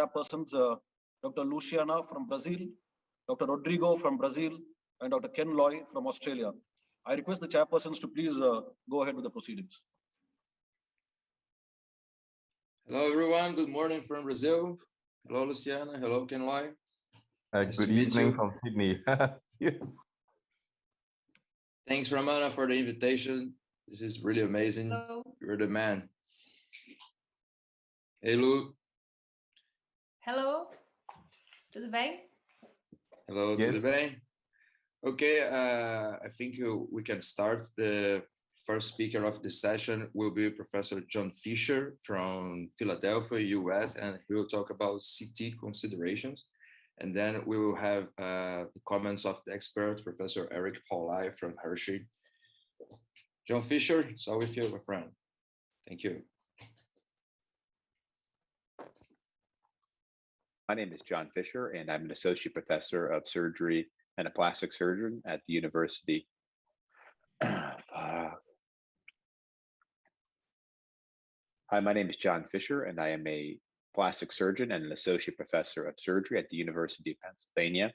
chairpersons, Dr. Luciana from Brazil, Dr. Rodrigo from Brazil, and Dr. Ken Loy from Australia. I request the chairpersons to please go ahead with the proceedings. Hello, everyone. Good morning from Brazil. Hello, Luciana. Hello, Ken Loy. Nice good evening from Sydney. Yeah. Thanks, Ramana, for the invitation. This is really amazing. Hello. You're the man. Hey, Lu. Hello. Tudo bem? Hello, Yes. tudo bem? Okay, I think we can start. The first speaker of the session will be Professor John Fisher from Philadelphia, US, and he will talk about CT considerations. And then we will have the comments of the expert, Professor Eric Pauli from Hershey. John Fisher, it's all with you, my friend. Thank you. My name is John Fisher, and I'm an associate professor of surgery and a plastic surgeon at the University. Hi, my name is John Fisher, and I am a plastic surgeon and an associate professor of surgery at the University of Pennsylvania.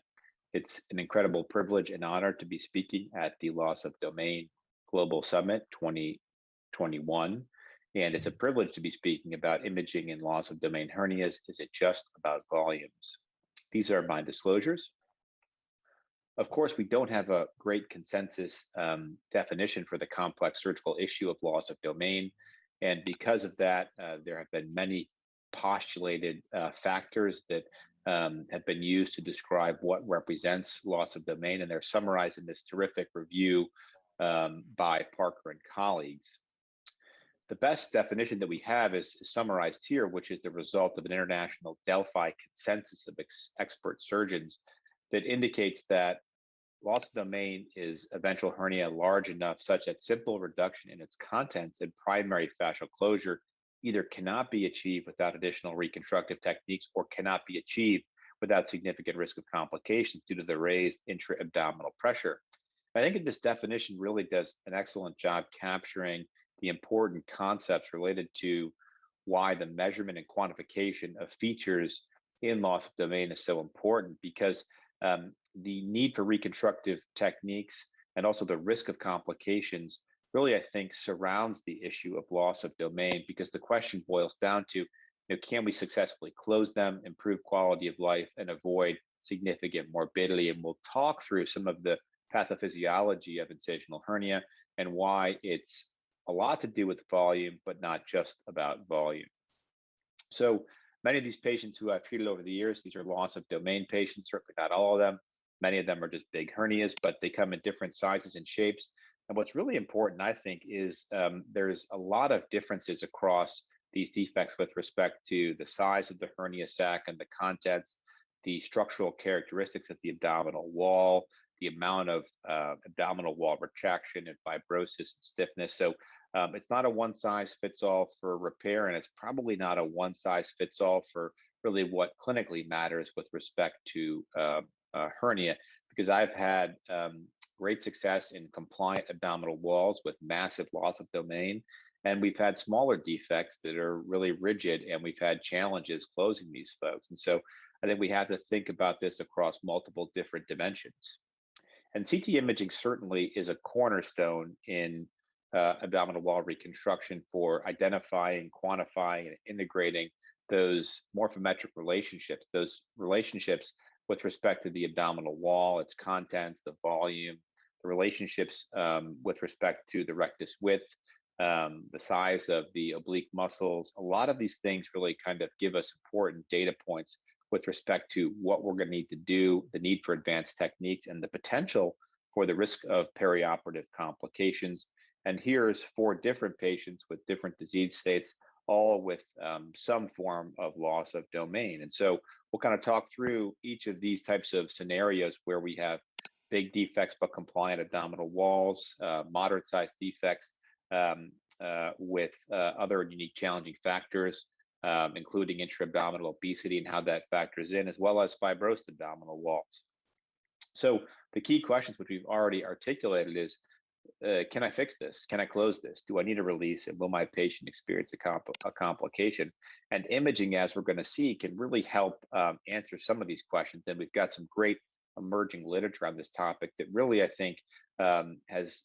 It's an incredible privilege and honor to be speaking at the Loss of Domain Global Summit 2021. And it's a privilege to be speaking about imaging and loss of domain hernias. Is it just about volumes? These are my disclosures. Of course, we don't have a great consensus definition for the complex surgical issue of loss of domain. And because of that, there have been many postulated factors that have been used to describe what represents loss of domain, and they're summarized in this terrific review by Parker and colleagues. The best definition that we have is summarized here, which is the result of an international Delphi consensus of expert surgeons that indicates that loss of domain is a ventral hernia large enough such that simple reduction in its contents and primary fascial closure either cannot be achieved without additional reconstructive techniques or cannot be achieved without significant risk of complications due to the raised intra-abdominal pressure. I think that this definition really does an excellent job capturing the important concepts related to why the measurement and quantification of features in loss of domain is so important, because the need for reconstructive techniques and also the risk of complications really, I think, surrounds the issue of loss of domain, because the question boils down to, can we successfully close them, improve quality of life, and avoid significant morbidity? And we'll talk through some of the pathophysiology of incisional hernia and why it's a lot to do with volume, but not just about volume. So many of these patients who I've treated over the years, these are loss of domain patients, certainly not all of them. Many of them are just big hernias, but they come in different sizes and shapes. And what's really important, I think, is there's a lot of differences across these defects with respect to the size of the hernia sac and the contents, the structural characteristics of the abdominal wall, the amount of abdominal wall retraction and fibrosis and stiffness. So it's not a one size fits all for repair, and it's probably not a one size fits all for really what clinically matters with respect to hernia, because I've had great success in compliant abdominal walls with massive loss of domain. And we've had smaller defects that are really rigid, and we've had challenges closing these folks. And so I think we have to think about this across multiple different dimensions. And CT imaging certainly is a cornerstone in abdominal wall reconstruction for identifying, quantifying, and integrating those morphometric relationships, with respect to the abdominal wall, its contents, the volume, the relationships with respect to the rectus width, the size of the oblique muscles. A lot of these things really kind of give us important data points with respect to what we're going to need to do, the need for advanced techniques, and the potential for the risk of perioperative complications. And here's 4 different patients with different disease states, all with some form of loss of domain. And so we'll kind of talk through each of these types of scenarios where we have big defects but compliant abdominal walls, moderate sized defects with other unique challenging factors, including intra-abdominal obesity and how that factors in, as well as fibrosed abdominal walls. So the key questions which we've already articulated is, can I fix this? Can I close this? Do I need a release? And will my patient experience a complication? And imaging, as we're going to see, can really help answer some of these questions. And we've got some great emerging literature on this topic that really, I think, has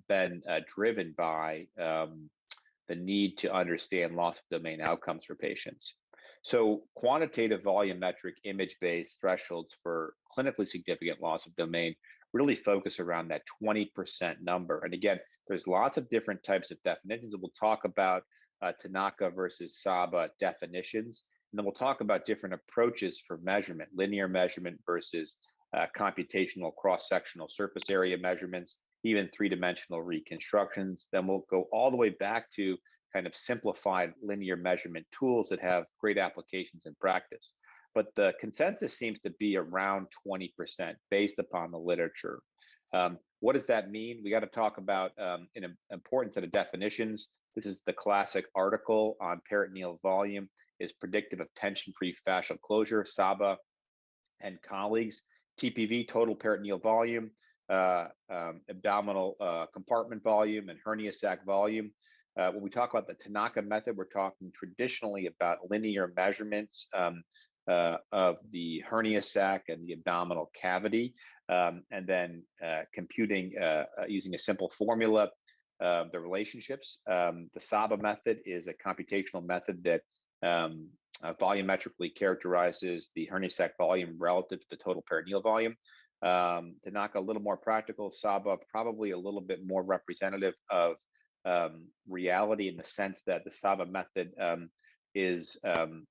been driven by the need to understand loss of domain outcomes for patients. So quantitative volumetric image-based thresholds for clinically significant loss of domain really focus around that 20% number. And again, there's lots of different types of definitions that we'll talk about, Tanaka versus Saba definitions. And then we'll talk about different approaches for measurement, linear measurement versus computational cross-sectional surface area measurements, even three-dimensional reconstructions. Then we'll go all the way back to kind of simplified linear measurement tools that have great applications in practice. But the consensus seems to be around 20% based upon the literature. What does that mean? We got to talk about an important set of definitions. This is the classic article on peritoneal volume is predictive of tension-free fascial closure, Saba and colleagues. TPV, total peritoneal volume, abdominal compartment volume, and hernia sac volume. When we talk about the Tanaka method, we're talking traditionally about linear measurements of the hernia sac and the abdominal cavity, and then computing using a simple formula the relationships. The Saba method is a computational method that volumetrically characterizes the hernia sac volume relative to the total peritoneal volume. Tanaka, a little more practical. Saba, probably a little bit more representative of reality in the sense that the Saba method is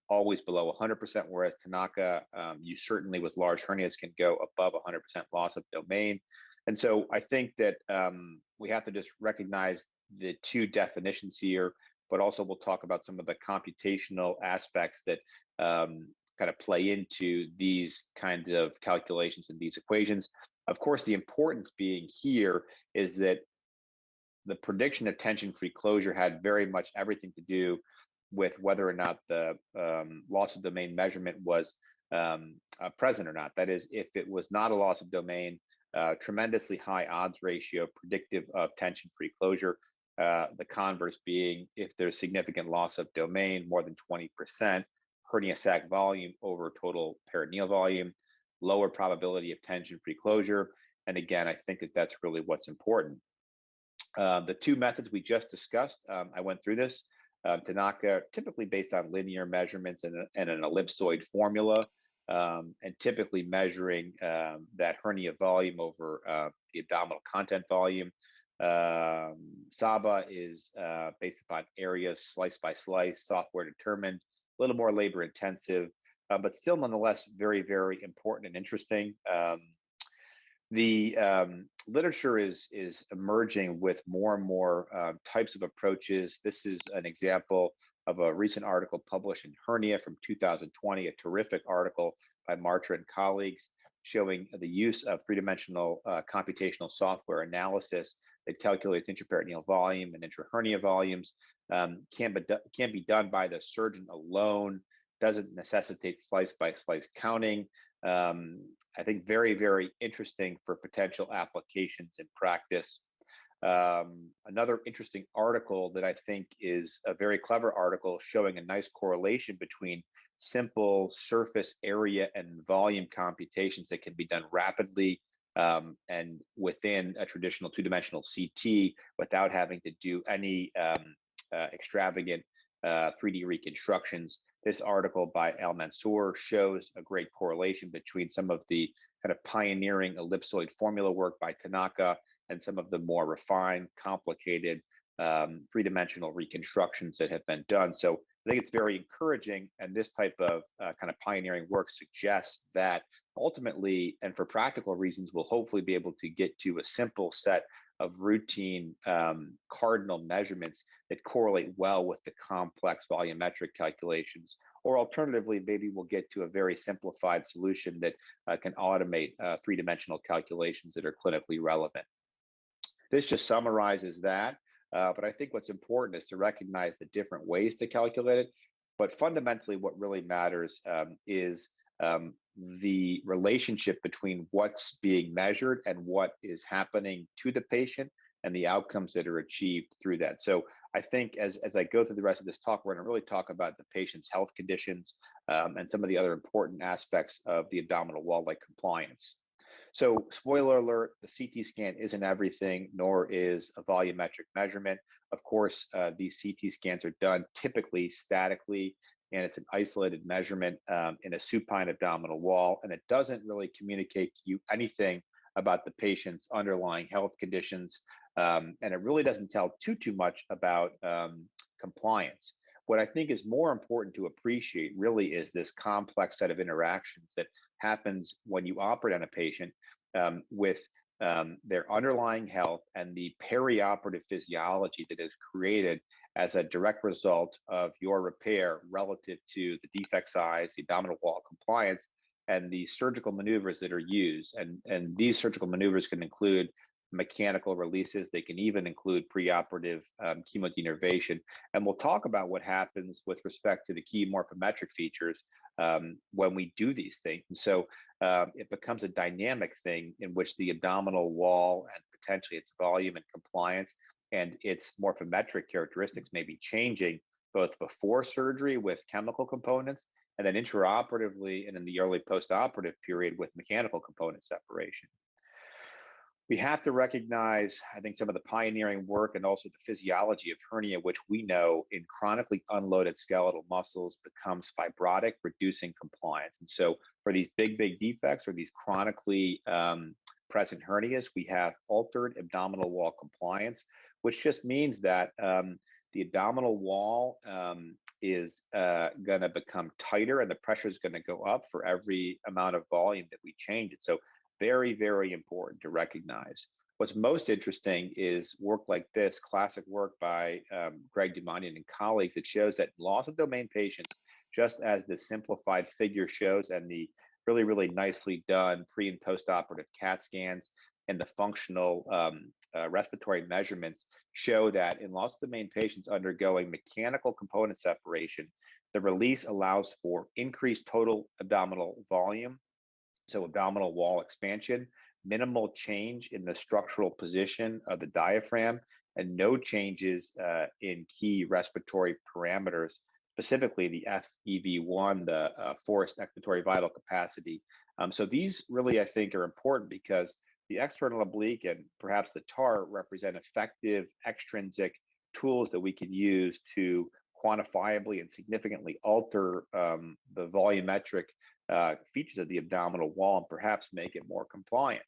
always below 100%, whereas Tanaka, you certainly with large hernias can go above 100% loss of domain. And so I think that we have to just recognize the two definitions here, but also we'll talk about some of the computational aspects that kind of play into these kind of calculations and these equations. Of course, the importance being here is that the prediction of tension-free closure had very much everything to do with whether or not the loss of domain measurement was present or not. That is, if it was not a loss of domain, tremendously high odds ratio predictive of tension-free closure. The converse being, if there's significant loss of domain, more than 20%, hernia sac volume over total peritoneal volume, lower probability of tension-free closure. And again, I think that that's really what's important. The two methods we just discussed, I went through this. Tanaka, typically based on linear measurements and an ellipsoid formula, and typically measuring that hernia volume over the abdominal content volume. Saba is based upon areas, slice by slice, software determined, a little more labor intensive, but still nonetheless very, very important and interesting. The literature is emerging with more and more types of approaches. This is an example of a recent article published in Hernia from 2020, a terrific article by Martra and colleagues showing the use of three-dimensional computational software analysis that calculates intraperitoneal volume and intrahernia volumes. Can be done by the surgeon alone, doesn't necessitate slice by slice counting. I think very, very interesting for potential applications in practice. Another interesting article that I think is a very clever article showing a nice correlation between simple surface area and volume computations that can be done rapidly and within a traditional two-dimensional CT without having to do any extravagant 3D reconstructions. This article by Al Mansour shows a great correlation between some of the kind of pioneering ellipsoid formula work by Tanaka and some of the more refined, complicated three-dimensional reconstructions that have been done. So I think it's very encouraging, and this type of kind of pioneering work suggests that ultimately, and for practical reasons, we'll hopefully be able to get to a simple set of routine cardinal measurements that correlate well with the complex volumetric calculations. Or alternatively, maybe we'll get to a very simplified solution that can automate three-dimensional calculations that are clinically relevant. This just summarizes that, but I think what's important is to recognize the different ways to calculate it. But fundamentally, what really matters is the relationship between what's being measured and what is happening to the patient and the outcomes that are achieved through that. So I think as I go through the rest of this talk, we're going to really talk about the patient's health conditions and some of the other important aspects of the abdominal wall, like compliance. So spoiler alert, the CT scan isn't everything, nor is a volumetric measurement. Of course, these CT scans are done typically statically, and it's an isolated measurement in a supine abdominal wall, and it doesn't really communicate to you anything about the patient's underlying health conditions, and it really doesn't tell too much about compliance. What I think is more important to appreciate really is this complex set of interactions that happens when you operate on a patient with their underlying health and the perioperative physiology that is created as a direct result of your repair relative to the defect size, the abdominal wall compliance, and the surgical maneuvers that are used. And these surgical maneuvers can include mechanical releases. They can even include preoperative chemodenervation. And we'll talk about what happens with respect to the key morphometric features when we do these things. And so it becomes a dynamic thing in which the abdominal wall and potentially its volume and compliance and its morphometric characteristics may be changing both before surgery with chemical components and then intraoperatively and in the early postoperative period with mechanical component separation. We have to recognize, I think, some of the pioneering work and also the physiology of hernia, which we know in chronically unloaded skeletal muscles becomes fibrotic, reducing compliance. And so for these big defects or these chronically present hernias, we have altered abdominal wall compliance, which just means that the abdominal wall is going to become tighter and the pressure is going to go up for every amount of volume that we change it. So very important to recognize. What's most interesting is work like this, classic work by Greg Dumanian and colleagues, that shows that loss of domain patients, just as the simplified figure shows and the really nicely done pre and post-operative CAT scans and the functional respiratory measurements show that in loss of domain patients undergoing mechanical component separation, the release allows for increased total abdominal volume, so abdominal wall expansion, minimal change in the structural position of the diaphragm, and no changes in key respiratory parameters, specifically the FEV1, the forced expiratory vital capacity. So these really, I think, are important because the external oblique and perhaps the TAR represent effective extrinsic tools that we can use to quantifiably and significantly alter the volumetric features of the abdominal wall and perhaps make it more compliant.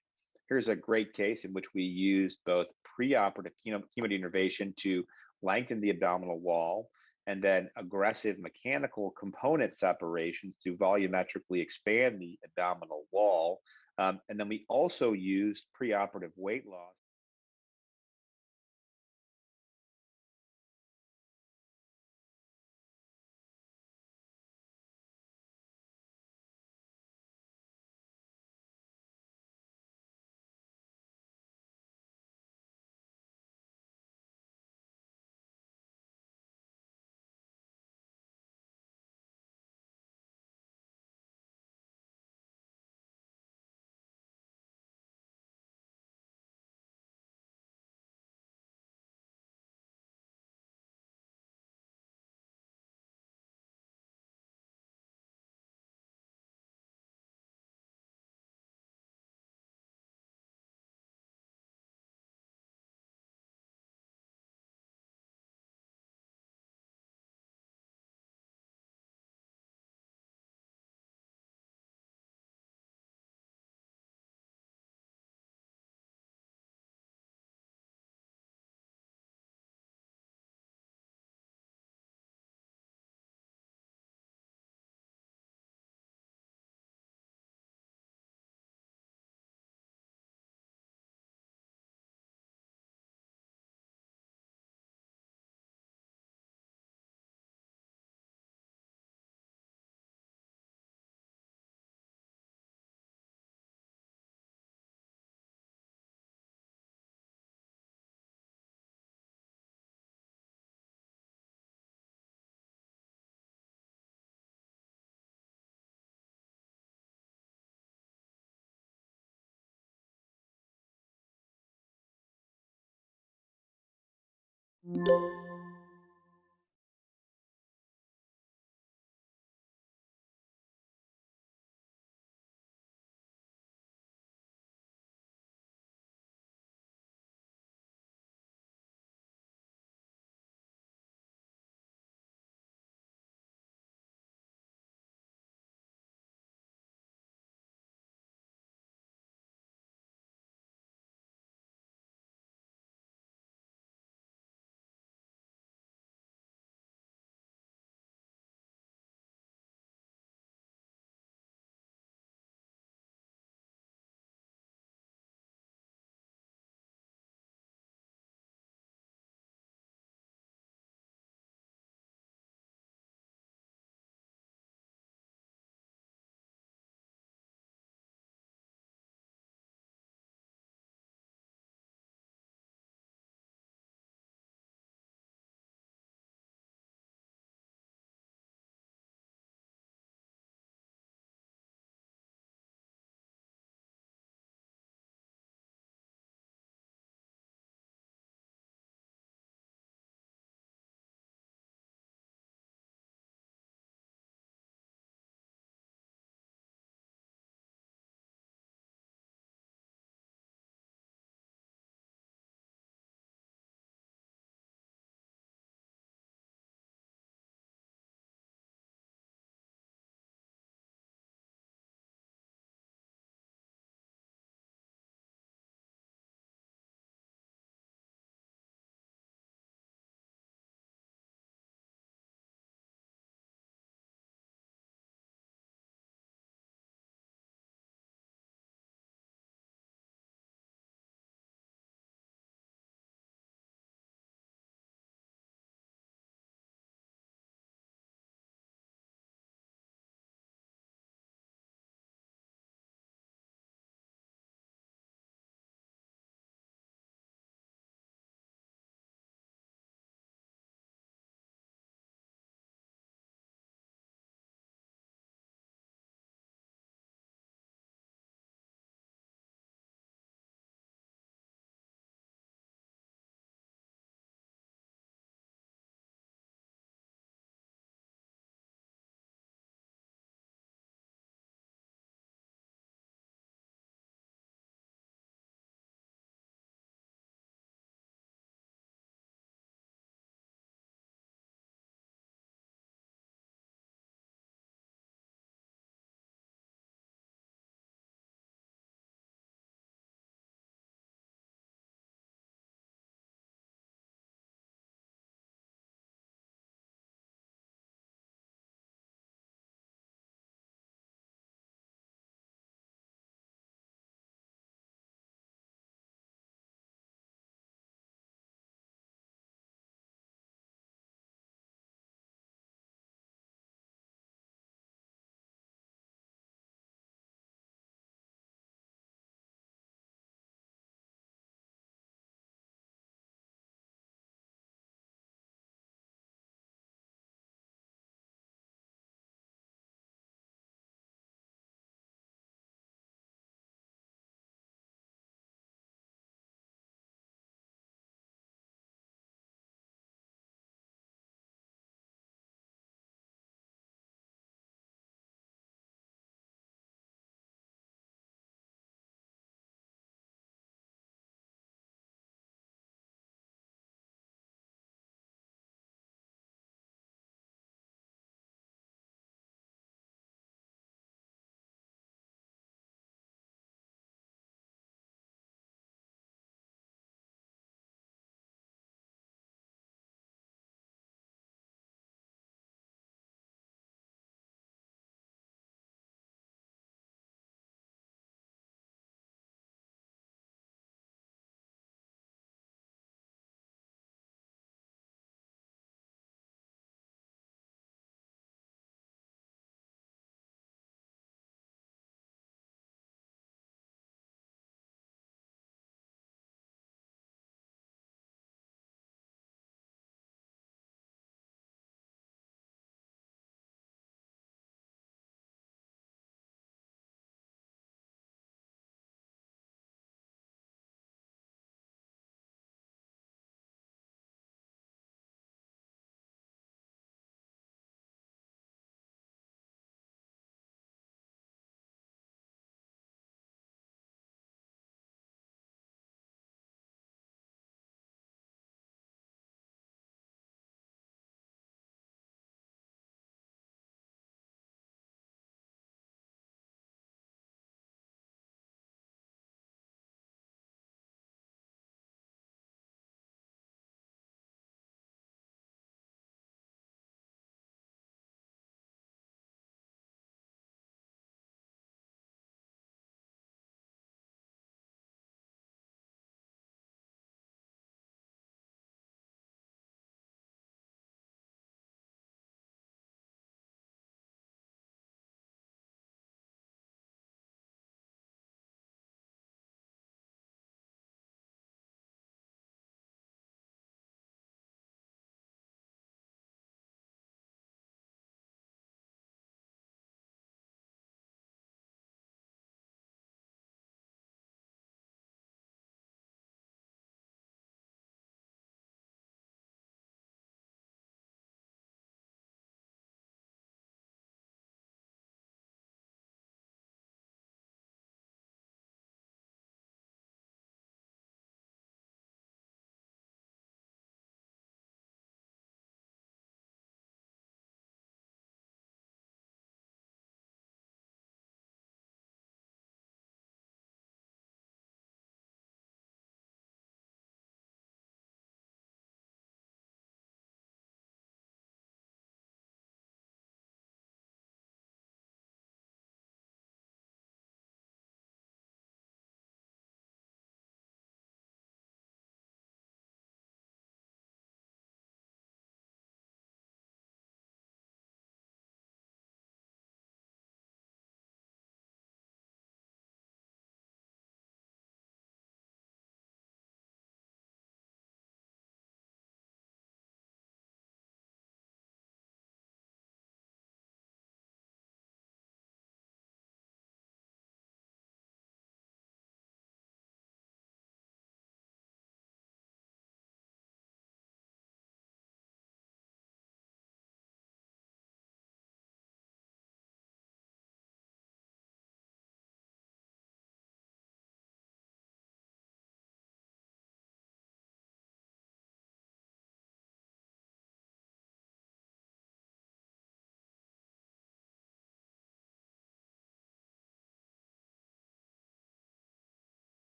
Here's a great case in which we used both preoperative chemodenervation to lengthen the abdominal wall and then aggressive mechanical component separations to volumetrically expand the abdominal wall. And then we also used preoperative weight loss you.